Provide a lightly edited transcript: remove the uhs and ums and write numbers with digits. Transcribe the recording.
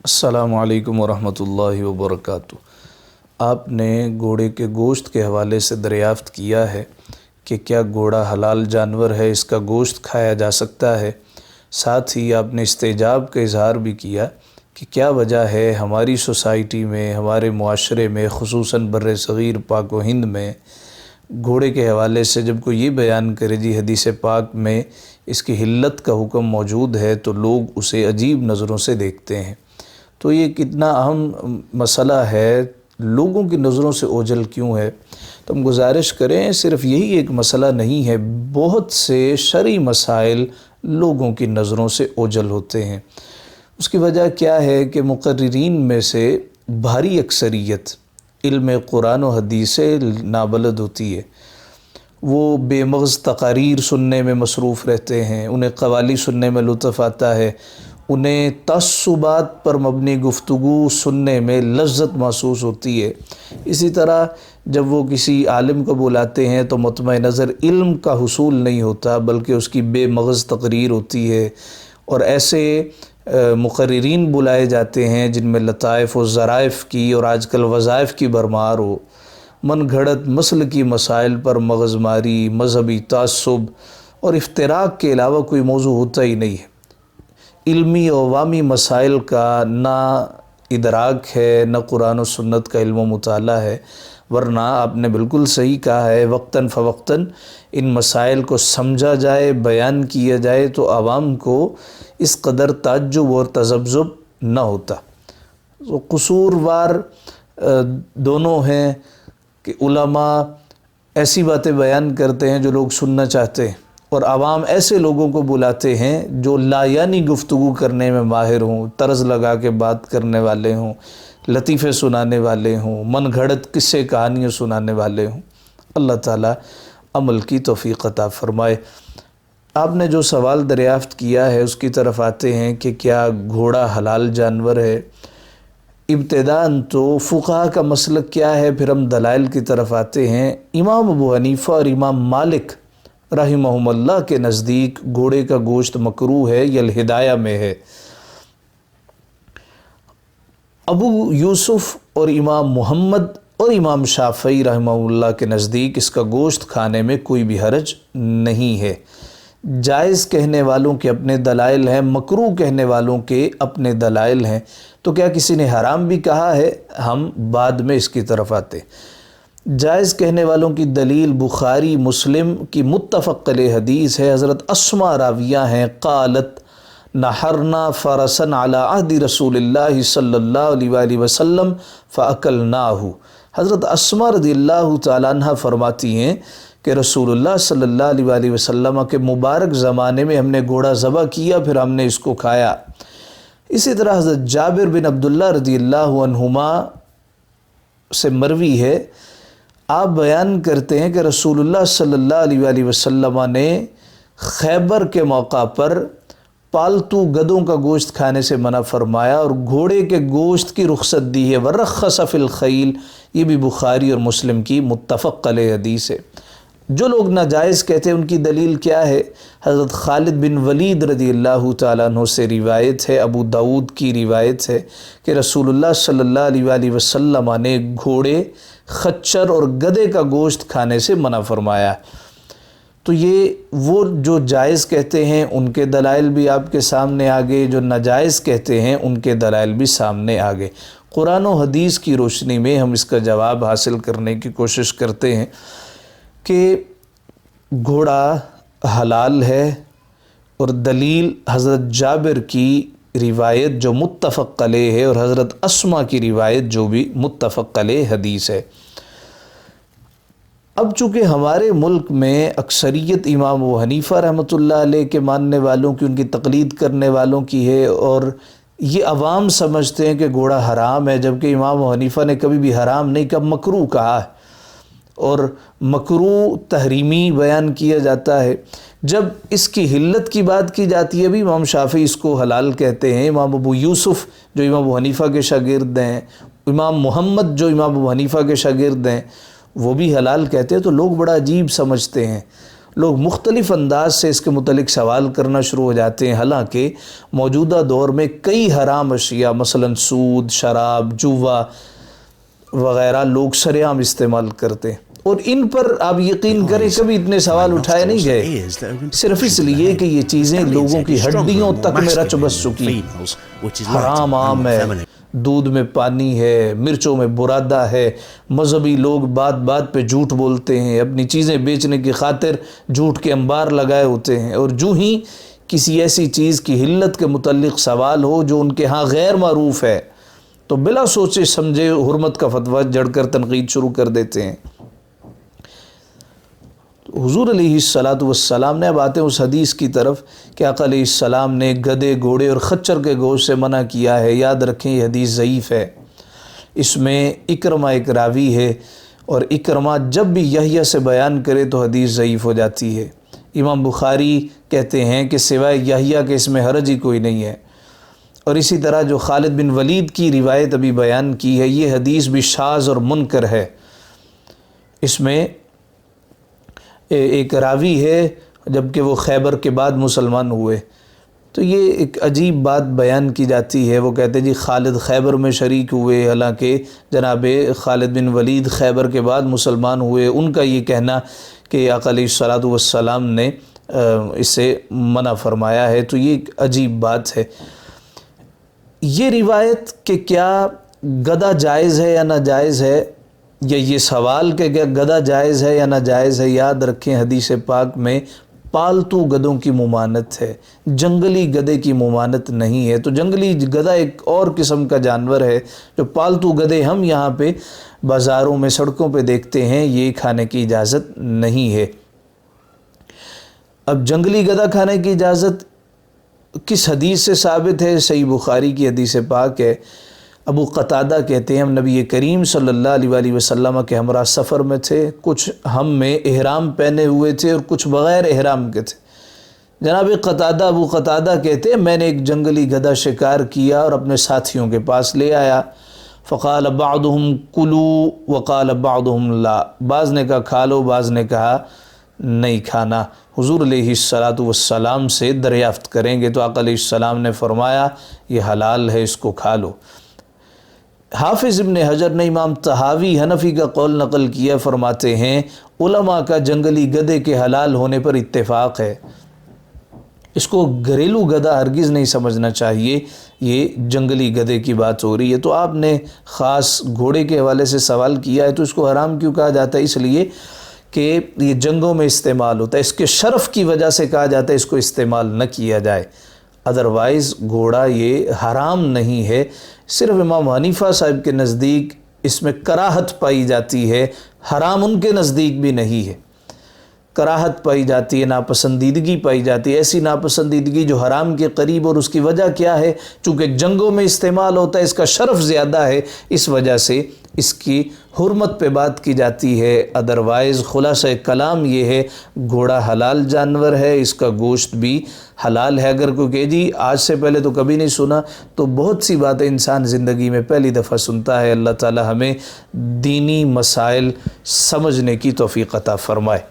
السلام علیکم ورحمۃ اللہ وبرکاتہ۔ آپ نے گھوڑے کے گوشت کے حوالے سے دریافت کیا ہے کہ کیا گھوڑا حلال جانور ہے، اس کا گوشت کھایا جا سکتا ہے۔ ساتھ ہی آپ نے استعجاب کا اظہار بھی کیا کہ کیا وجہ ہے ہماری سوسائٹی میں، ہمارے معاشرے میں، خصوصاً بر صغیر پاک و ہند میں گھوڑے کے حوالے سے جب کوئی یہ بیان کرے جی حدیث پاک میں اس کی حلت کا حکم موجود ہے تو لوگ اسے عجیب نظروں سے دیکھتے ہیں۔ تو یہ کتنا اہم مسئلہ ہے، لوگوں کی نظروں سے اوجھل کیوں ہے؟ تو ہم گزارش کریں، صرف یہی ایک مسئلہ نہیں ہے، بہت سے شرعی مسائل لوگوں کی نظروں سے اوجھل ہوتے ہیں۔ اس کی وجہ کیا ہے کہ مقررین میں سے بھاری اکثریت علم قرآن و حدیث سے نابلد ہوتی ہے۔ وہ بے مغز تقاریر سننے میں مصروف رہتے ہیں، انہیں قوالی سننے میں لطف آتا ہے، انہیں تعصبات پر مبنی گفتگو سننے میں لذت محسوس ہوتی ہے۔ اسی طرح جب وہ کسی عالم کو بلاتے ہیں تو مطمع نظر علم کا حصول نہیں ہوتا بلکہ اس کی بے مغز تقریر ہوتی ہے، اور ایسے مقررین بلائے جاتے ہیں جن میں لطائف و ظرائف کی اور آج کل وظائف کی بھرمار ہو، من گھڑت مسلکی مسائل پر مغز ماری، مذہبی تعصب اور افتراق کے علاوہ کوئی موضوع ہوتا ہی نہیں ہے۔ علمی و عوامی مسائل کا نہ ادراک ہے، نہ قرآن و سنت کا علم و مطالعہ ہے، ورنہ آپ نے بالکل صحیح کہا ہے، وقتاً فوقتاً ان مسائل کو سمجھا جائے، بیان کیا جائے تو عوام کو اس قدر تعجب اور تذبذب نہ ہوتا۔ تو قصوروار دونوں ہیں کہ علماء ایسی باتیں بیان کرتے ہیں جو لوگ سننا چاہتے ہیں، اور عوام ایسے لوگوں کو بلاتے ہیں جو لا یعنی گفتگو کرنے میں ماہر ہوں، طرز لگا کے بات کرنے والے ہوں، لطیفے سنانے والے ہوں، من گھڑت قصے کہانیاں سنانے والے ہوں۔ اللہ تعالیٰ عمل کی توفیق عطا فرمائے۔ آپ نے جو سوال دریافت کیا ہے اس کی طرف آتے ہیں کہ کیا گھوڑا حلال جانور ہے۔ ابتداءً تو فقہا کا مسلک کیا ہے، پھر ہم دلائل کی طرف آتے ہیں۔ امام ابو حنیفہ اور امام مالک رحمہم اللہ کے نزدیک گھوڑے کا گوشت مکروہ ہے، یہ الہدایہ میں ہے۔ ابو یوسف اور امام محمد اور امام شافعی رحمہ اللہ کے نزدیک اس کا گوشت کھانے میں کوئی بھی حرج نہیں ہے۔ جائز کہنے والوں کے اپنے دلائل ہیں، مکروہ کہنے والوں کے اپنے دلائل ہیں۔ تو کیا کسی نے حرام بھی کہا ہے؟ ہم بعد میں اس کی طرف آتے۔ جائز کہنے والوں کی دلیل بخاری مسلم کی متفق علیہ حدیث ہے، حضرت اسماء راویہ ہیں، قالت نحرنا فرسا علی عہد رسول اللہ صلی اللہ علیہ وآلہ وسلم فاکلناہ۔ حضرت اسماء رضی اللہ تعالیٰ عنہ فرماتی ہیں کہ رسول اللہ صلی اللہ علیہ وآلہ وسلم کے مبارک زمانے میں ہم نے گھوڑا ذبح کیا، پھر ہم نے اس کو کھایا۔ اسی طرح حضرت جابر بن عبداللہ رضی اللہ عنہما سے مروی ہے، آپ بیان کرتے ہیں کہ رسول اللہ صلی اللہ علیہ وآلہ وسلم نے خیبر کے موقع پر پالتو گدوں کا گوشت کھانے سے منع فرمایا اور گھوڑے کے گوشت کی رخصت دی ہے۔ ورخص فی الخیل، یہ بھی بخاری اور مسلم کی متفق علیہ حدیث ہے۔ جو لوگ ناجائز کہتے ہیں ان کی دلیل کیا ہے؟ حضرت خالد بن ولید رضی اللہ تعالیٰ عنہ سے روایت ہے، ابو داود کی روایت ہے کہ رسول اللہ صلی اللہ علیہ وآلہ وسلم نے گھوڑے، خچر اور گدھے کا گوشت کھانے سے منع فرمایا۔ تو یہ وہ جو جائز کہتے ہیں ان کے دلائل بھی آپ کے سامنے آگے، جو ناجائز کہتے ہیں ان کے دلائل بھی سامنے آگے۔ قرآن و حدیث کی روشنی میں ہم اس کا جواب حاصل کرنے کی کوشش کرتے ہیں کہ گھوڑا حلال ہے، اور دلیل حضرت جابر کی روایت جو متفق علیہ ہے اور حضرت اسماء کی روایت جو بھی متفق علیہ حدیث ہے۔ اب چونکہ ہمارے ملک میں اکثریت امام ابو حنیفہ رحمۃ اللہ علیہ کے ماننے والوں کی، ان کی تقلید کرنے والوں کی ہے، اور یہ عوام سمجھتے ہیں کہ گھوڑا حرام ہے، جبکہ امام ابو حنیفہ نے کبھی بھی حرام نہیں کہا، مکروہ کہا ہے، اور مکروہ تحریمی بیان کیا جاتا ہے۔ جب اس کی حلت کی بات کی جاتی ہے بھی امام شافعی اس کو حلال کہتے ہیں، امام ابو یوسف جو امام ابو حنیفہ کے شاگرد ہیں، امام محمد جو امام ابو حنیفہ کے شاگرد ہیں، وہ بھی حلال کہتے ہیں، تو لوگ بڑا عجیب سمجھتے ہیں، لوگ مختلف انداز سے اس کے متعلق سوال کرنا شروع ہو جاتے ہیں، حالانکہ موجودہ دور میں کئی حرام اشیاء مثلا سود، شراب، جوا وغیرہ لوگ سرعام استعمال کرتے ہیں، اور ان پر آپ یقین کریں کبھی اتنے سوال اٹھائے نہیں گئے، صرف اس لیے کہ یہ چیزیں لوگوں کی ہڈیوں تک میں رچ بس چکی۔ حرام عام ہے، دودھ میں پانی ہے، مرچوں میں برادہ ہے، مذہبی لوگ بات بات پہ جھوٹ بولتے ہیں، اپنی چیزیں بیچنے کی خاطر جھوٹ کے انبار لگائے ہوتے ہیں، اور جو ہی کسی ایسی چیز کی حلت کے متعلق سوال ہو جو ان کے ہاں غیر معروف ہے تو بلا سوچے سمجھے حرمت کا فتویٰ جڑ کر تنقید شروع کر دیتے ہیں۔ حضور علیہ السلام نے اب آتے ہیں اس حدیث کی طرف کہ آقا علیہ السلام نے گدھے، گھوڑے اور خچر کے گوشت سے منع کیا ہے۔ یاد رکھیں یہ حدیث ضعیف ہے، اس میں اکرمہ ایک راوی ہے، اور اکرمہ جب بھی یحییٰ سے بیان کرے تو حدیث ضعیف ہو جاتی ہے۔ امام بخاری کہتے ہیں کہ سوائے یحییٰ کے اس میں حرج ہی کوئی نہیں ہے، اور اسی طرح جو خالد بن ولید کی روایت ابھی بیان کی ہے یہ حدیث بھی شاذ اور منکر ہے۔ اس میں ایک راوی ہے جبکہ وہ خیبر کے بعد مسلمان ہوئے، تو یہ ایک عجیب بات بیان کی جاتی ہے۔ وہ کہتے ہیں جی خالد خیبر میں شریک ہوئے، حالانکہ جناب خالد بن ولید خیبر کے بعد مسلمان ہوئے۔ ان کا یہ کہنا کہ آقا علیہ السلام نے اسے منع فرمایا ہے، تو یہ ایک عجیب بات ہے۔ یہ روایت کہ کیا گدھا جائز ہے یا ناجائز ہے، یا یہ سوال کہ کیا گدھا جائز ہے یا ناجائز ہے، یاد رکھیں حدیث پاک میں پالتو گدھوں کی ممانت ہے، جنگلی گدھے کی ممانت نہیں ہے۔ تو جنگلی گدھا ایک اور قسم کا جانور ہے، جو پالتو گدھے ہم یہاں پہ بازاروں میں سڑکوں پہ دیکھتے ہیں، یہ کھانے کی اجازت نہیں ہے۔ اب جنگلی گدھا کھانے کی اجازت کس حدیث سے ثابت ہے؟ صحیح بخاری کی حدیث پاک ہے۔ ابو قتادہ کہتے ہیں ہم نبی کریم صلی اللہ علیہ وآلہ وسلم کے ہمراہ سفر میں تھے، کچھ ہم میں احرام پہنے ہوئے تھے اور کچھ بغیر احرام کے تھے۔ جناب ابو قتادہ کہتے ہیں میں نے ایک جنگلی گدھا شکار کیا اور اپنے ساتھیوں کے پاس لے آیا، فقال بعضهم کلوا وقال بعضهم لا، بعض نے کہا کھا لو، بعض نے کہا نہیں کھانا۔ حضور علیہ السلام سے دریافت کریں گے تو آقا علیہ السلام نے فرمایا یہ حلال ہے، اس کو کھا لو۔ حافظ ابن حجر نے امام طحاوی حنفی کا قول نقل کیا، فرماتے ہیں علماء کا جنگلی گدھے کے حلال ہونے پر اتفاق ہے۔ اس کو گھریلو گدھا ہرگز نہیں سمجھنا چاہیے، یہ جنگلی گدھے کی بات ہو رہی ہے۔ تو آپ نے خاص گھوڑے کے حوالے سے سوال کیا ہے، تو اس کو حرام کیوں کہا جاتا ہے؟ اس لیے کہ یہ جنگوں میں استعمال ہوتا ہے، اس کے شرف کی وجہ سے کہا جاتا ہے اس کو استعمال نہ کیا جائے، ادروائز گھوڑا یہ حرام نہیں ہے۔ صرف امام حنیفہ صاحب کے نزدیک اس میں کراہت پائی جاتی ہے، حرام ان کے نزدیک بھی نہیں ہے، کراہت پائی جاتی ہے، ناپسندیدگی پائی جاتی ہے، ایسی ناپسندیدگی جو حرام کے قریب، اور اس کی وجہ کیا ہے؟ چونکہ جنگوں میں استعمال ہوتا ہے، اس کا شرف زیادہ ہے، اس وجہ سے اس کی حرمت پہ بات کی جاتی ہے۔ ادروائز خلاصہ کلام یہ ہے گھوڑا حلال جانور ہے، اس کا گوشت بھی حلال ہے۔ اگر کوئی کہ جی آج سے پہلے تو کبھی نہیں سنا، تو بہت سی باتیں انسان زندگی میں پہلی دفعہ سنتا ہے۔ اللہ تعالی ہمیں دینی مسائل سمجھنے کی توفیق عطا فرمائے۔